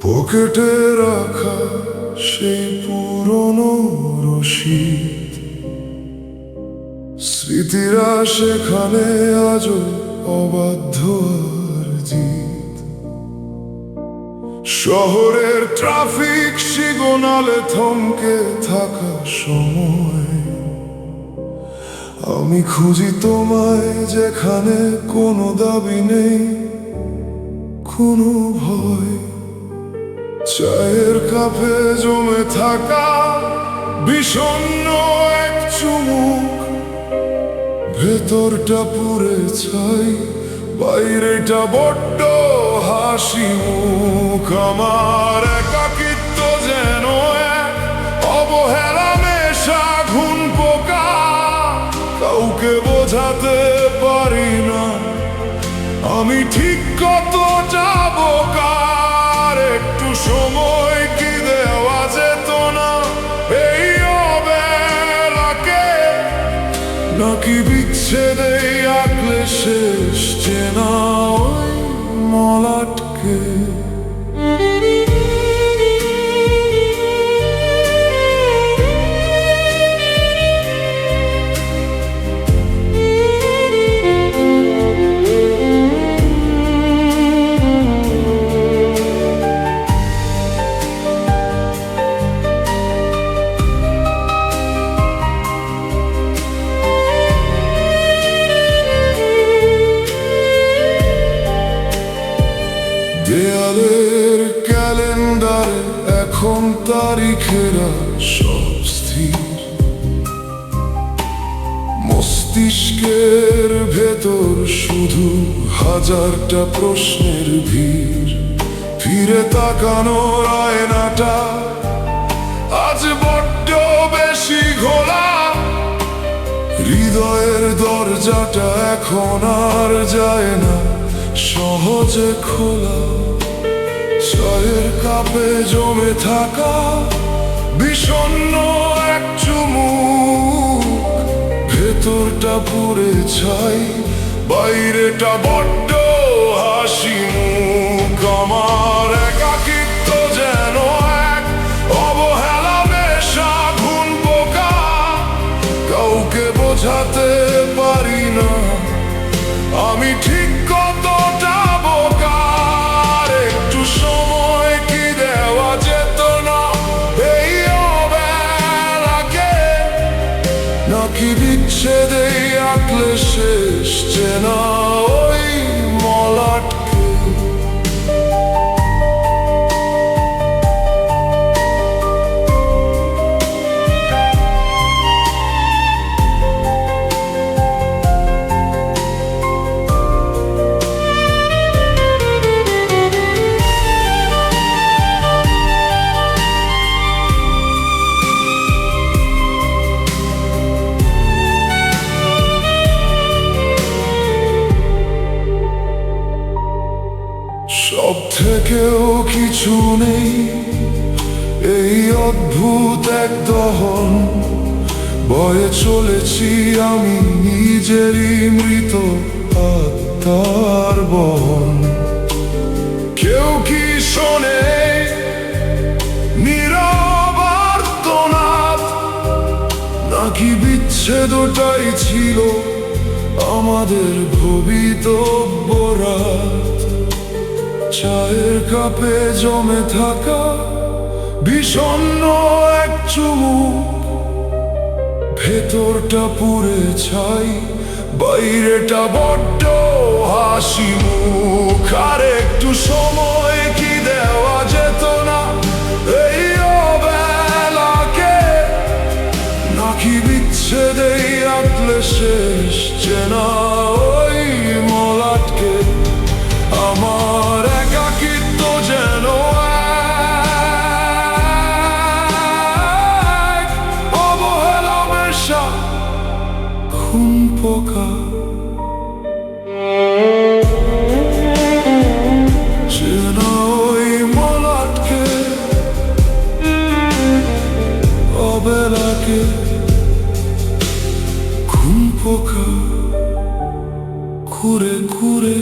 পকেটে রাখা সেই পুরনো রশিদ, স্মৃতিরা সেখানে আজও অবাধ্য আর জিদ। শহরের ট্রাফিক সিগনালে থমকে থাকা সময়, আমি খুঁজি তোমায় যেখানে কোনো দাবি নেই, কোনো ভয়। চায়ের কাপে জমে থাকা বিষণ্ণ এক চুমুক, ভেতরটা পুড়ে ছাই, বাইরেটা বড্ড হাসি মুখ। আমার একাকিত্ব যেন এক অবহেলা মেশা ঘুণ পোকা, কাউকে বোঝাতে পারি না আমি ঠিক কত যাবো কার। একটু সময় কি দেওয়া যেত না এই অবেলাকে, নাকি বিচ্ছেদেই আঁকলে শেষ চেনা ওই মলাটকে। দেয়ালের ক্যালেন্ডারে এখন তারিখেরা সব স্থির, মস্তিষ্কের ভেতর শুধু হাজারটা প্রশ্নের ভিড়। ফিরে তাকানোর আয়নাটা আজ বড্ড বেশি ঘোলা, হৃদয়ের দরজাটা এখন আর যায় না সহজে খোলা। চায়ের কাপে জমে থাকা বিষণ্ণ এক চুমুক, ভেতরটা পুড়ে ছাই, বাইরেটা বড্ড হাসি মুখ। আমার একাকিত্ব যেন এক অবহেলা মেশা ঘুণ পোকা, কাউকে বোঝাতে পারি না আমি ঠিক কতটা বোকা। একটু সময় কি দেওয়া যেত না এই অবেলাকে, নাকি বিচ্ছেদেই আঁকলে শেষ চেনা ওই মলাটকে। সব থেকেও কিছু নেই এই অদ্ভুত এক দহন, বয়ে চলেছি আমি নিজেরই মৃত আত্মার বহন। কেউ কি শোনে নীরব আর্তনাদ, নাকি বিচ্ছেদটাই ছিল আমাদের ভবিতব্য রাত। চায়ের কাপে জমে থাকা বিষণ্ণ এক চুমুক, ভেতরটা পুড়ে ছাই, বাইরেটা বড্ড হাসি মুখ। আর একটু সময় কি দেওয়া যেত না এই অবেলাকে, নাকি বিচ্ছেদেই আঁকলে শেষ চেনা ওই মলাটকে। আমার একাকিত্ব যেন এক অবহেলা মেশা ঘুণ পোকা, চেনা ওই মলাটকে অবেলাকে। ঘুণ পোকা ঘুরে ঘুরে